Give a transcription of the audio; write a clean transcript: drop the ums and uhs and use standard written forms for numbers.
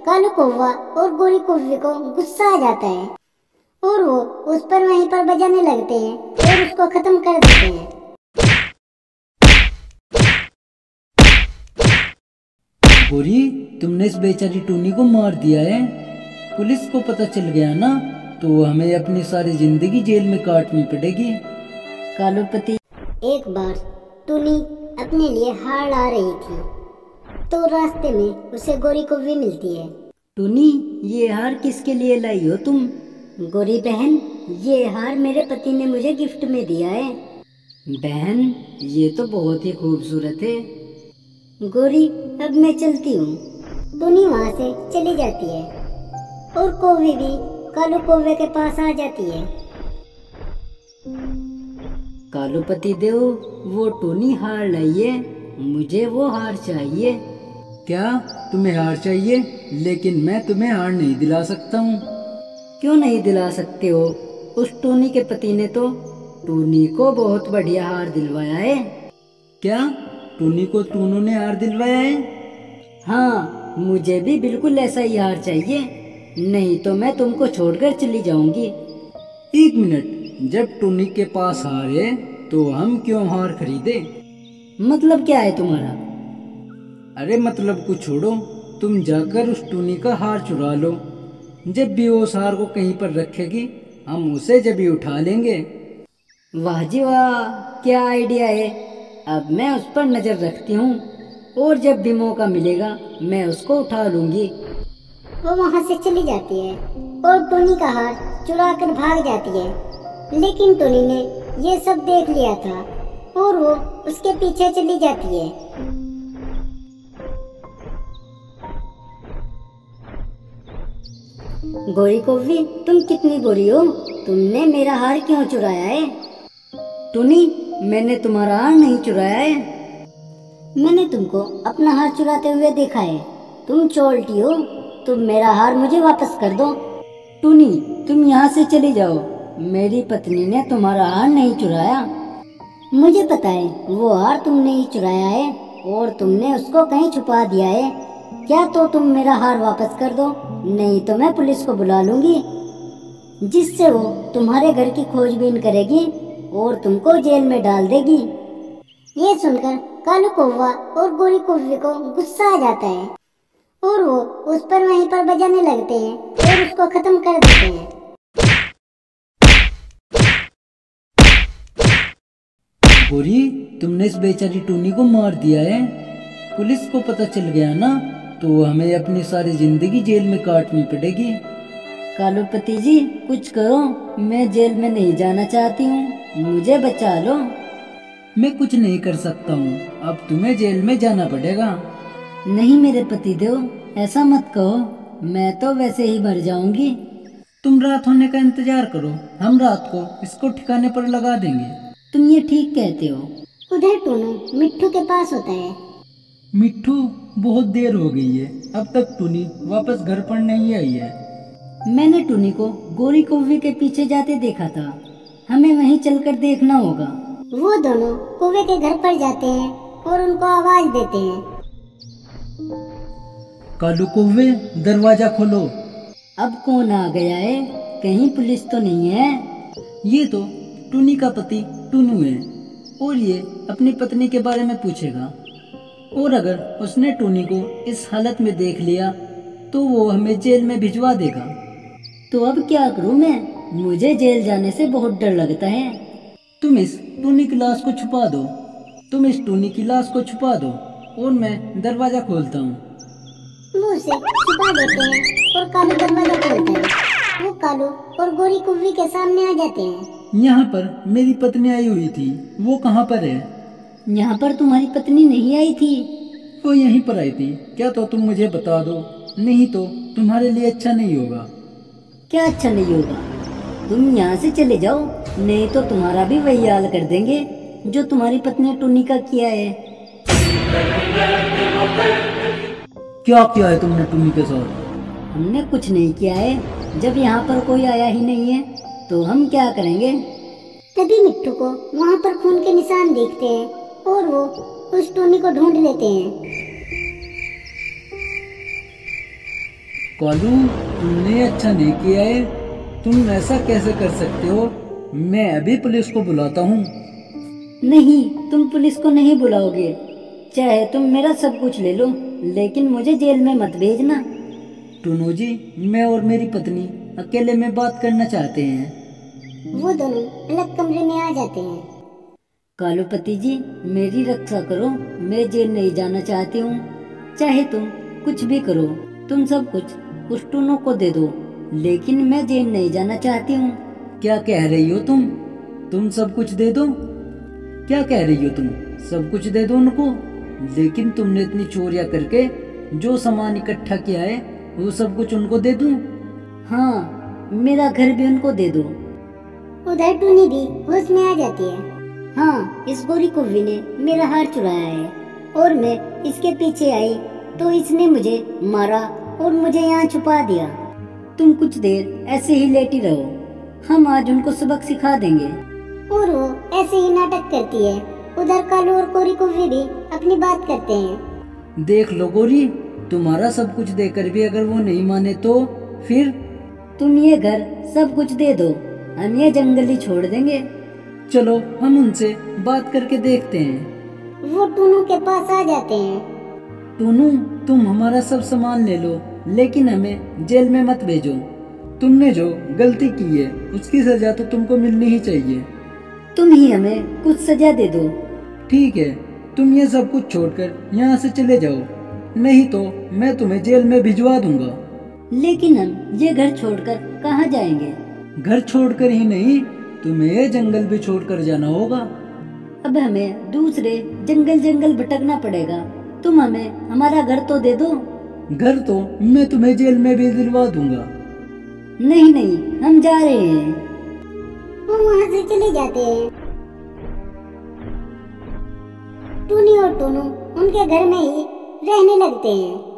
कालू कौवा और गोरी कौवे को गुस्सा आ जाता है और वो उस पर वहीं पर बजाने लगते हैं और उसको खत्म कर देते हैं। गोरी, तुमने इस बेचारी टूनी को मार दिया है। पुलिस को पता चल गया ना तो हमें अपनी सारी जिंदगी जेल में काटनी पड़ेगी। कालूपति, एक बार टूनी अपने लिए हार ला रही थी तो रास्ते में उसे गोरी कौवी मिलती है। टूनी, ये हार किसके लिए लाई हो तुम? गोरी बहन, ये हार मेरे पति ने मुझे गिफ्ट में दिया है। बहन, ये तो बहुत ही खूबसूरत है। गोरी, अब मैं चलती हूँ। टूनी वहाँ से चली जाती है और कौवी भी कालू कौवे के पास आ जाती है। कालूपति देव, वो टूनी हार लाई है, मुझे वो हार चाहिए। क्या तुम्हें हार चाहिए? लेकिन मैं तुम्हें हार नहीं दिला सकता हूँ। क्यों नहीं दिला सकते हो? उस टूनी के पति ने तो टूनी को बहुत बढ़िया हार दिलवाया है। क्या टूनी को टूनू ने हार दिलवाया है? हाँ, मुझे भी बिल्कुल ऐसा ही हार चाहिए, नहीं तो मैं तुमको छोड़कर चली जाऊंगी। एक मिनट, जब टूनी के पास हार है तो हम क्यों हार खरीदे? मतलब क्या है तुम्हारा? अरे मतलब कुछ छोड़ो, तुम जाकर उस टूनी का हार चुरा लो। जब भी वो उस हार को कहीं पर रखेगी हम उसे जब भी उठा लेंगे। वाह जी वाह, क्या आइडिया है। अब मैं उस पर नजर रखती हूँ और जब भी मौका मिलेगा मैं उसको उठा लूंगी। वो वहाँ से चली जाती है और टूनी का हार चुरा कर भाग जाती है। लेकिन टूनी ने ये सब देख लिया था और वो उसके पीछे चली जाती है। गोरी कौवी, तुम कितनी बुरी हो, तुमने मेरा हार क्यों चुराया है? टूनी, मैंने तुम्हारा हार नहीं चुराया है। मैंने तुमको अपना हार चुराते हुए देखा है। तुम चोरटी हो, तुम मेरा हार मुझे वापस कर दो। टूनी, तुम यहाँ से चली जाओ, मेरी पत्नी ने तुम्हारा हार नहीं चुराया। मुझे पता है वो हार तुमने ही चुराया है और तुमने उसको कहीं छुपा दिया है। क्या तो तुम मेरा हार वापस कर दो, नहीं तो मैं पुलिस को बुला लूंगी, जिससे वो तुम्हारे घर की खोजबीन करेगी और तुमको जेल में डाल देगी। ये सुनकर कालू कौवा और गोरी कौवे को गुस्सा आ जाता है और वो उस पर वहीं पर बजाने लगते हैं और उसको खत्म कर देते हैं। गोरी, तुमने इस बेचारी टूनी को मार दिया है। पुलिस को पता चल गया ना तो हमें अपनी सारी जिंदगी जेल में काटनी पड़ेगी। कालूपति जी, कुछ करो, मैं जेल में नहीं जाना चाहती हूँ, मुझे बचा लो। मैं कुछ नहीं कर सकता हूँ, अब तुम्हें जेल में जाना पड़ेगा। नहीं मेरे पति देव, ऐसा मत कहो, मैं तो वैसे ही मर जाऊंगी। तुम रात होने का इंतजार करो, हम रात को इसको ठिकाने पर लगा देंगे। तुम ये ठीक कहते हो। उधर टूनू मिट्ठू के पास होता है। मिट्ठू, बहुत देर हो गई है, अब तक टूनी वापस घर पर नहीं आई है। मैंने टूनी को गोरी कौवे के पीछे जाते देखा था, हमें वहीं चलकर देखना होगा। वो दोनों कौवे के घर पर जाते हैं और उनको आवाज देते हैं। कालू कौवे, दरवाजा खोलो। अब कौन आ गया है? कहीं पुलिस तो नहीं है? ये तो टूनी का पति टूनू है और ये अपनी पत्नी के बारे में पूछेगा, और अगर उसने टूनी को इस हालत में देख लिया तो वो हमें जेल में भिजवा देगा। तो अब क्या करूं मैं? मुझे जेल जाने से बहुत डर लगता है। तुम इस टूनी की लाश को छुपा दो, तुम इस टूनी की लाश को छुपा दो और मैं दरवाजा खोलता हूँ। वो उसे छुपा देते हैं और कालू दरवाजा खोलता है। वो कालू और गोरी कौवी के सामने आ जाते हैं। यहाँ पर मेरी पत्नी आई हुई थी, वो कहाँ पर है? यहाँ पर तुम्हारी पत्नी नहीं आई थी? वो यहीं पर आई थी। क्या तो तुम मुझे बता दो, नहीं तो तुम्हारे लिए अच्छा नहीं होगा। क्या अच्छा नहीं होगा? तुम यहाँ से चले जाओ, नहीं तो तुम्हारा भी वही हाल कर देंगे जो तुम्हारी पत्नी टूनी का किया है। क्या किया है तुमने टूनी के साथ? हमने कुछ नहीं किया है, जब यहाँ पर कोई आया ही नहीं है तो हम क्या करेंगे? तभी मिट्ठू को वहाँ पर खून के निशान दिखते हैं और वो उस टूनी को ढूंढ लेते हैं। कालू, तुमने अच्छा नहीं किया है। तुम ऐसा कैसे कर सकते हो? मैं अभी पुलिस को बुलाता हूँ। नहीं, तुम पुलिस को नहीं बुलाओगे। चाहे तुम मेरा सब कुछ ले लो, लेकिन मुझे जेल में मत भेजना। टुनू जी, मैं और मेरी पत्नी अकेले में बात करना चाहते हैं। वो दोनों अलग कमरे में आ जाते हैं। कालूपति जी, मेरी रक्षा करो। मैं जेल नहीं जाना चाहती हूँ। चाहे तुम कुछ भी करो, तुम सब कुछ उस टुनू को दे दो, लेकिन मैं जेल नहीं जाना चाहती हूँ। क्या कह रही हो तुम? तुम सब कुछ दे दो? क्या कह रही हो तुम? सब कुछ दे दो उनको? लेकिन तुमने इतनी चोरियां करके जो सामान इकट्ठा किया है, वो सब कुछ उनको दे दूं? हाँ, मेरा घर भी उनको दे दो। उधर टूनी भी होश में आ जाती है। हाँ, इस गोरी कुव्वी ने मेरा हार चुराया है और मैं इसके पीछे आई तो इसने मुझे मारा और मुझे यहाँ छुपा दिया। तुम कुछ देर ऐसे ही लेटी रहो, हम आज उनको सबक सिखा देंगे। और वो ऐसे ही नाटक करती है। उधर कालू और गोरी कुव्वी भी अपनी बात करते हैं। देख लो गोरी, तुम्हारा सब कुछ देकर भी अगर वो नहीं माने तो फिर? तुम ये घर सब कुछ दे दो, हम ये जंगल ही छोड़ देंगे। चलो हम उनसे बात करके देखते हैं। वो टूनू के पास आ जाते हैं। टूनू, तुम हमारा सब सामान ले लो, लेकिन हमें जेल में मत भेजो। तुमने जो गलती की है उसकी सजा तो तुमको मिलनी ही चाहिए। तुम ही हमें कुछ सजा दे दो। ठीक है, तुम ये सब कुछ छोड़कर यहाँ से चले जाओ, नहीं तो मैं तुम्हें जेल में भिजवा दूंगा। लेकिन हम ये घर छोड़कर कहाँ जाएंगे? घर छोड़कर ही नहीं, तुम्हें ये जंगल भी छोड़कर जाना होगा। अब हमें दूसरे जंगल जंगल भटकना पड़ेगा। तुम हमें हमारा घर तो दे दो। घर तो मैं तुम्हें जेल में भी दिलवा दूंगा। नहीं नहीं, हम जा रहे हैं। वो वहाँ से चले जाते हैं। टूनी और टूनू उनके घर में ही रहने लगते हैं।